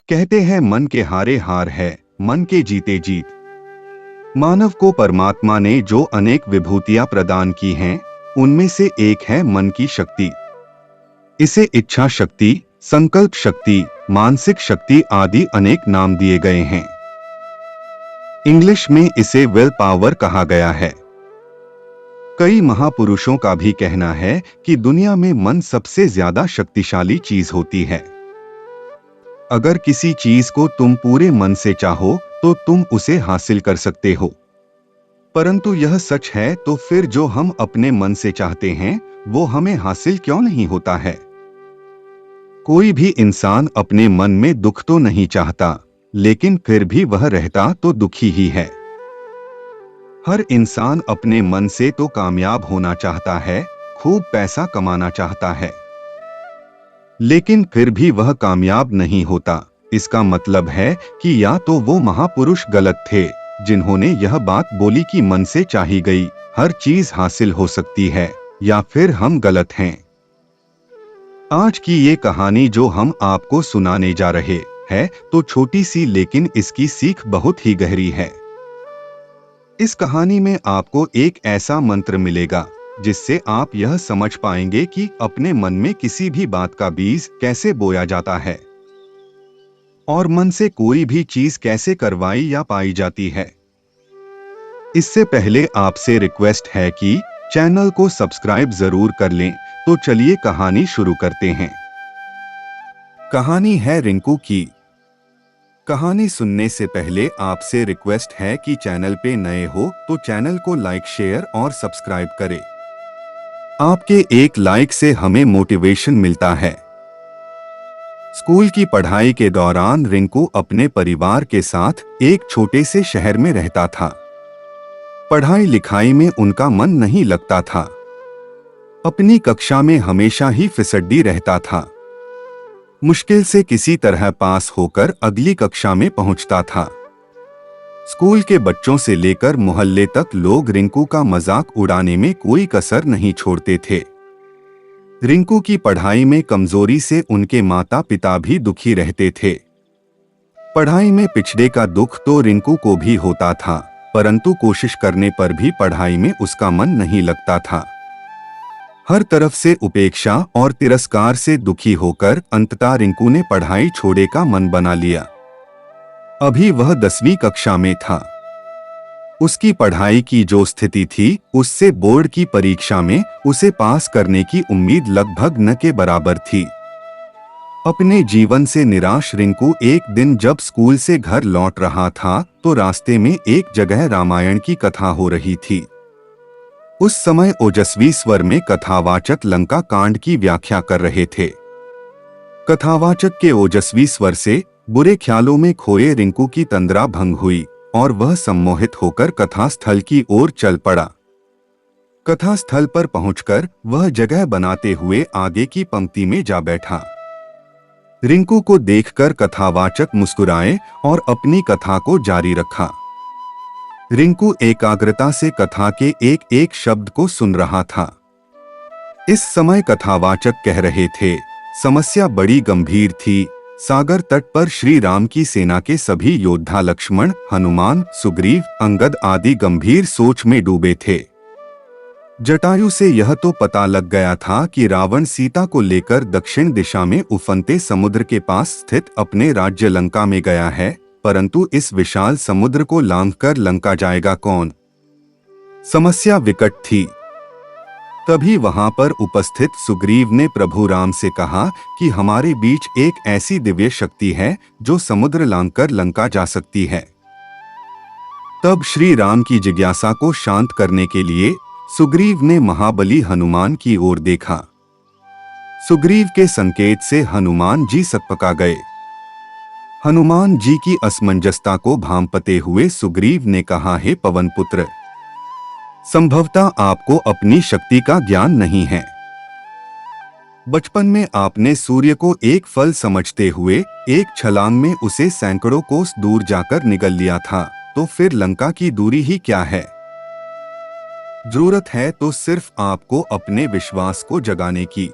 कहते हैं मन के हारे हार है, मन के जीते जीत। मानव को परमात्मा ने जो अनेक विभूतियां प्रदान की हैं, उनमें से एक है मन की शक्ति। इसे इच्छा शक्ति, संकल्प शक्ति, मानसिक शक्ति आदि अनेक नाम दिए गए हैं। इंग्लिश में इसे विल पावर कहा गया है। कई महापुरुषों का भी कहना है कि दुनिया में मन सबसे ज्यादा शक्तिशाली चीज होती है। अगर किसी चीज को तुम पूरे मन से चाहो तो तुम उसे हासिल कर सकते हो। परंतु यह सच है तो फिर जो हम अपने मन से चाहते हैं वो हमें हासिल क्यों नहीं होता है? कोई भी इंसान अपने मन में दुख तो नहीं चाहता, लेकिन फिर भी वह रहता तो दुखी ही है। हर इंसान अपने मन से तो कामयाब होना चाहता है, खूब पैसा कमाना चाहता है, लेकिन फिर भी वह कामयाब नहीं होता। इसका मतलब है कि या तो वो महापुरुष गलत थे जिन्होंने यह बात बोली कि मन से चाही गई हर चीज हासिल हो सकती है, या फिर हम गलत हैं। आज की ये कहानी जो हम आपको सुनाने जा रहे हैं तो छोटी सी, लेकिन इसकी सीख बहुत ही गहरी है। इस कहानी में आपको एक ऐसा मंत्र मिलेगा जिससे आप यह समझ पाएंगे कि अपने मन में किसी भी बात का बीज कैसे बोया जाता है और मन से कोई भी चीज कैसे करवाई या पाई जाती है। इससे पहले आपसे रिक्वेस्ट है कि चैनल को सब्सक्राइब जरूर कर लें। तो चलिए कहानी शुरू करते हैं। कहानी है रिंकू की। कहानी सुनने से पहले आपसे रिक्वेस्ट है कि चैनल पे नए हो तो चैनल को लाइक, शेयर और सब्सक्राइब करें। आपके एक लाइक से हमें मोटिवेशन मिलता है। स्कूल की पढ़ाई के दौरान रिंकू अपने परिवार के साथ एक छोटे से शहर में रहता था। पढ़ाई लिखाई में उनका मन नहीं लगता था। अपनी कक्षा में हमेशा ही फिसड्डी रहता था। मुश्किल से किसी तरह पास होकर अगली कक्षा में पहुंचता था। स्कूल के बच्चों से लेकर मोहल्ले तक लोग रिंकू का मजाक उड़ाने में कोई कसर नहीं छोड़ते थे। रिंकू की पढ़ाई में कमजोरी से उनके माता पिता भी दुखी रहते थे। पढ़ाई में पिछड़े का दुख तो रिंकू को भी होता था, परंतु कोशिश करने पर भी पढ़ाई में उसका मन नहीं लगता था। हर तरफ से उपेक्षा और तिरस्कार से दुखी होकर अंततः रिंकू ने पढ़ाई छोड़ने का मन बना लिया। अभी वह 10वीं कक्षा में था। उसकी पढ़ाई की जो स्थिति थी उससे बोर्ड की परीक्षा में उसे पास करने की उम्मीद लगभग न के बराबर थी। अपने जीवन से निराश रिंकू एक दिन जब स्कूल से घर लौट रहा था तो रास्ते में एक जगह रामायण की कथा हो रही थी। उस समय ओजस्वी स्वर में कथावाचक लंका कांड की व्याख्या कर रहे थे। कथावाचक के ओजस्वी स्वर से बुरे ख्यालों में खोए रिंकू की तंद्रा भंग हुई और वह सम्मोहित होकर कथास्थल की ओर चल पड़ा। कथास्थल पर पहुंचकर वह जगह बनाते हुए आगे की पंक्ति में जा बैठा। रिंकू को देखकर कथावाचक मुस्कुराए और अपनी कथा को जारी रखा। रिंकू एकाग्रता से कथा के एक एक शब्द को सुन रहा था। इस समय कथावाचक कह रहे थे, समस्या बड़ी गंभीर थी। सागर तट पर श्री राम की सेना के सभी योद्धा लक्ष्मण, हनुमान, सुग्रीव, अंगद आदि गंभीर सोच में डूबे थे। जटायु से यह तो पता लग गया था कि रावण सीता को लेकर दक्षिण दिशा में उफनते समुद्र के पास स्थित अपने राज्य लंका में गया है, परंतु इस विशाल समुद्र को लांघकर लंका जाएगा कौन? समस्या विकट थी। तभी वहां पर उपस्थित सुग्रीव ने प्रभु राम से कहा कि हमारे बीच एक ऐसी दिव्य शक्ति है जो समुद्र लांघकर लंका जा सकती है। तब श्री राम की जिज्ञासा को शांत करने के लिए सुग्रीव ने महाबली हनुमान की ओर देखा। सुग्रीव के संकेत से हनुमान जी सकपका गए। हनुमान जी की असमंजसता को भांपते हुए सुग्रीव ने कहा, हे पवन पुत्र, संभवतः आपको अपनी शक्ति का ज्ञान नहीं है। बचपन में आपने सूर्य को एक फल समझते हुए एक छलांग में उसे सैकड़ों कोस दूर जाकर निगल लिया था, तो फिर लंका की दूरी ही क्या है? जरूरत है तो सिर्फ आपको अपने विश्वास को जगाने की।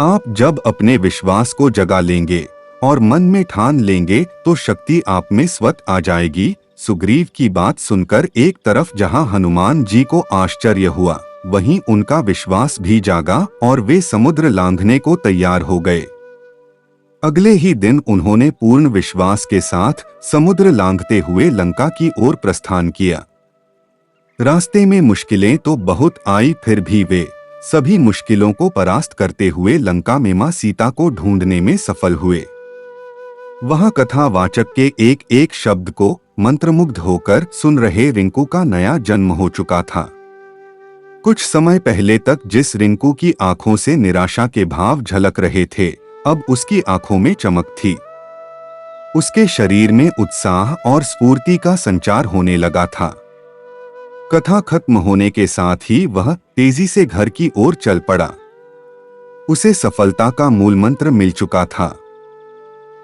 आप जब अपने विश्वास को जगा लेंगे और मन में ठान लेंगे तो शक्ति आप में स्वतः आ जाएगी। सुग्रीव की बात सुनकर एक तरफ जहां हनुमान जी को आश्चर्य हुआ, वहीं उनका विश्वास भी जागा और वे समुद्र लांघने को तैयार हो गए। अगले ही दिन उन्होंने पूर्ण विश्वास के साथ समुद्र लांघते हुए लंका की ओर प्रस्थान किया। रास्ते में मुश्किलें तो बहुत आई, फिर भी वे सभी मुश्किलों को परास्त करते हुए लंका में मां सीता को ढूंढने में सफल हुए। वहां कथावाचक के एक एक शब्द को मंत्रमुग्ध होकर सुन रहे रिंकू का नया जन्म हो चुका था। कुछ समय पहले तक जिस रिंकू की आंखों से निराशा के भाव झलक रहे थे, अब उसकी आंखों में चमक थी। उसके शरीर में उत्साह और स्फूर्ति का संचार होने लगा था। कथा खत्म होने के साथ ही वह तेजी से घर की ओर चल पड़ा। उसे सफलता का मूल मंत्र मिल चुका था।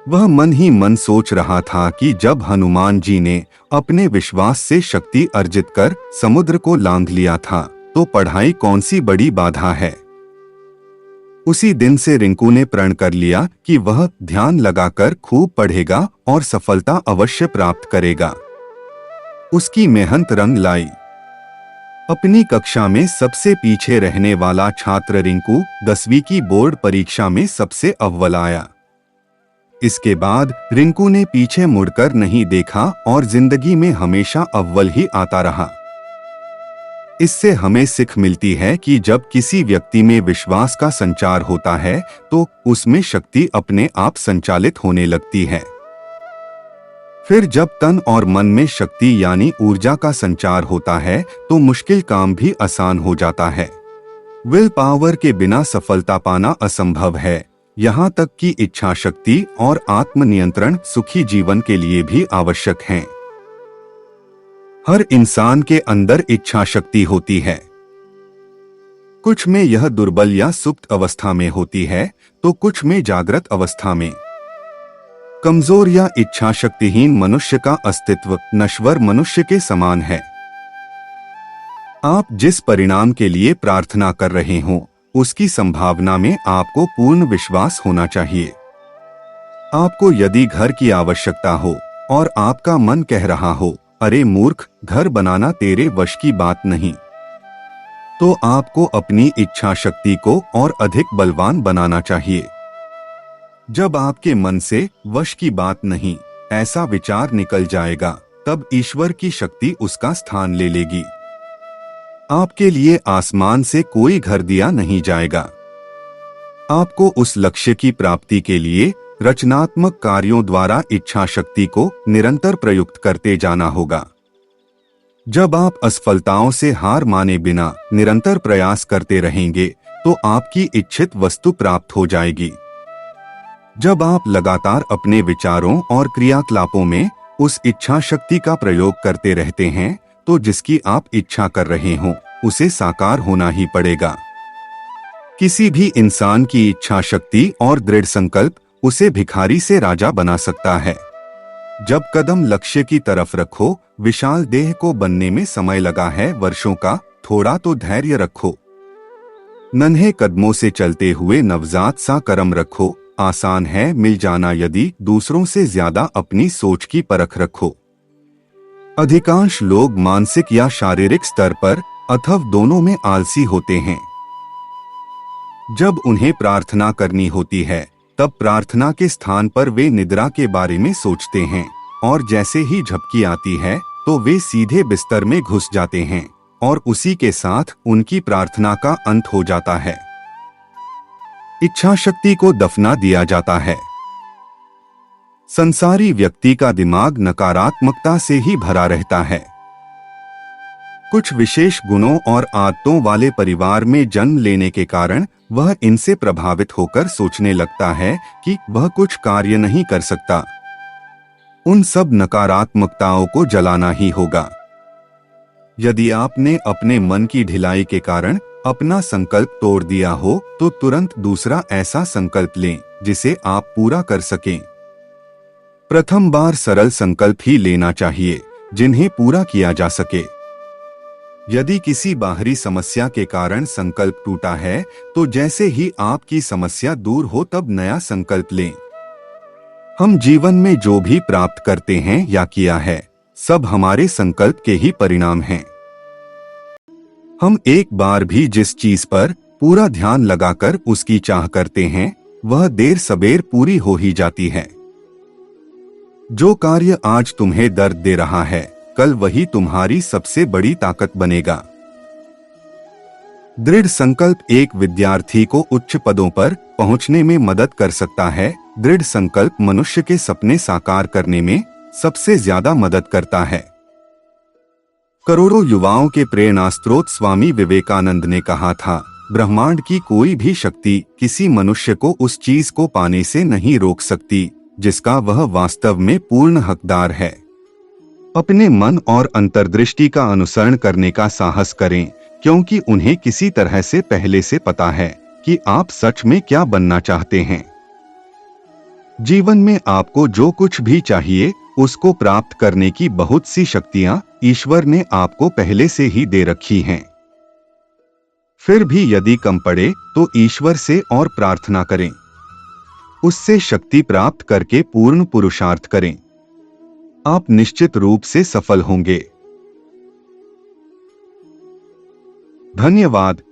वह मन ही मन सोच रहा था कि जब हनुमान जी ने अपने विश्वास से शक्ति अर्जित कर समुद्र को लांघ लिया था, तो पढ़ाई कौन सी बड़ी बाधा है। उसी दिन से रिंकू ने प्रण कर लिया कि वह ध्यान लगाकर खूब पढ़ेगा और सफलता अवश्य प्राप्त करेगा। उसकी मेहनत रंग लाई। अपनी कक्षा में सबसे पीछे रहने वाला छात्र रिंकू 10वीं की बोर्ड परीक्षा में सबसे अव्वल आया। इसके बाद रिंकू ने पीछे मुड़कर नहीं देखा और जिंदगी में हमेशा अव्वल ही आता रहा। इससे हमें सीख मिलती है कि जब किसी व्यक्ति में विश्वास का संचार होता है तो उसमें शक्ति अपने आप संचालित होने लगती है। फिर जब तन और मन में शक्ति यानी ऊर्जा का संचार होता है तो मुश्किल काम भी आसान हो जाता है। विल पावर के बिना सफलता पाना असंभव है। यहाँ तक कि इच्छा शक्ति और आत्मनियंत्रण सुखी जीवन के लिए भी आवश्यक हैं। हर इंसान के अंदर इच्छा शक्ति होती है। कुछ में यह दुर्बल या सुप्त अवस्था में होती है तो कुछ में जागृत अवस्था में। कमजोर या इच्छा शक्तिहीन मनुष्य का अस्तित्व नश्वर मनुष्य के समान है। आप जिस परिणाम के लिए प्रार्थना कर रहे हों, उसकी संभावना में आपको पूर्ण विश्वास होना चाहिए। आपको यदि घर की आवश्यकता हो और आपका मन कह रहा हो, अरे मूर्ख, घर बनाना तेरे वश की बात नहीं, तो आपको अपनी इच्छा शक्ति को और अधिक बलवान बनाना चाहिए। जब आपके मन से वश की बात नहीं ऐसा विचार निकल जाएगा, तब ईश्वर की शक्ति उसका स्थान ले लेगी। आपके लिए आसमान से कोई घर दिया नहीं जाएगा। आपको उस लक्ष्य की प्राप्ति के लिए रचनात्मक कार्यों द्वारा इच्छा शक्ति को निरंतर प्रयुक्त करते जाना होगा। जब आप असफलताओं से हार माने बिना निरंतर प्रयास करते रहेंगे तो आपकी इच्छित वस्तु प्राप्त हो जाएगी। जब आप लगातार अपने विचारों और क्रियाकलापों में उस इच्छा शक्ति का प्रयोग करते रहते हैं तो जिसकी आप इच्छा कर रहे हों उसे साकार होना ही पड़ेगा। किसी भी इंसान की इच्छा शक्ति और दृढ़ संकल्प उसे भिखारी से राजा बना सकता है। जब कदम लक्ष्य की तरफ रखो, विशाल देह को बनने में समय लगा है वर्षों का, थोड़ा तो धैर्य रखो। नन्हे कदमों से चलते हुए नवजात सा कर्म रखो। आसान है मिल जाना यदि दूसरों से ज्यादा अपनी सोच की परख रखो। अधिकांश लोग मानसिक या शारीरिक स्तर पर अथवा दोनों में आलसी होते हैं। जब उन्हें प्रार्थना करनी होती है तब प्रार्थना के स्थान पर वे निद्रा के बारे में सोचते हैं और जैसे ही झपकी आती है तो वे सीधे बिस्तर में घुस जाते हैं और उसी के साथ उनकी प्रार्थना का अंत हो जाता है। इच्छा शक्ति को दफना दिया जाता है। संसारी व्यक्ति का दिमाग नकारात्मकता से ही भरा रहता है। कुछ विशेष गुणों और आदतों वाले परिवार में जन्म लेने के कारण वह इनसे प्रभावित होकर सोचने लगता है कि वह कुछ कार्य नहीं कर सकता। उन सब नकारात्मकताओं को जलाना ही होगा। यदि आपने अपने मन की ढिलाई के कारण अपना संकल्प तोड़ दिया हो तो तुरंत दूसरा ऐसा संकल्प लें जिसे आप पूरा कर सकें। प्रथम बार सरल संकल्प ही लेना चाहिए जिन्हें पूरा किया जा सके। यदि किसी बाहरी समस्या के कारण संकल्प टूटा है तो जैसे ही आपकी समस्या दूर हो तब नया संकल्प लें। हम जीवन में जो भी प्राप्त करते हैं या किया है, सब हमारे संकल्प के ही परिणाम हैं। हम एक बार भी जिस चीज पर पूरा ध्यान लगाकर उसकी चाह करते हैं, वह देर सबेर पूरी हो ही जाती है। जो कार्य आज तुम्हें दर्द दे रहा है, कल वही तुम्हारी सबसे बड़ी ताकत बनेगा। दृढ़ संकल्प एक विद्यार्थी को उच्च पदों पर पहुंचने में मदद कर सकता है। दृढ़ संकल्प मनुष्य के सपने साकार करने में सबसे ज्यादा मदद करता है। करोड़ों युवाओं के प्रेरणा स्रोत स्वामी विवेकानंद ने कहा था, ब्रह्मांड की कोई भी शक्ति किसी मनुष्य को उस चीज को पाने से नहीं रोक सकती जिसका वह वास्तव में पूर्ण हकदार है। अपने मन और अंतर्दृष्टि का अनुसरण करने का साहस करें, क्योंकि उन्हें किसी तरह से पहले से पता है कि आप सच में क्या बनना चाहते हैं। जीवन में आपको जो कुछ भी चाहिए उसको प्राप्त करने की बहुत सी शक्तियां ईश्वर ने आपको पहले से ही दे रखी हैं। फिर भी यदि कम पड़े तो ईश्वर से और प्रार्थना करें, उससे शक्ति प्राप्त करके पूर्ण पुरुषार्थ करें। आप निश्चित रूप से सफल होंगे। धन्यवाद।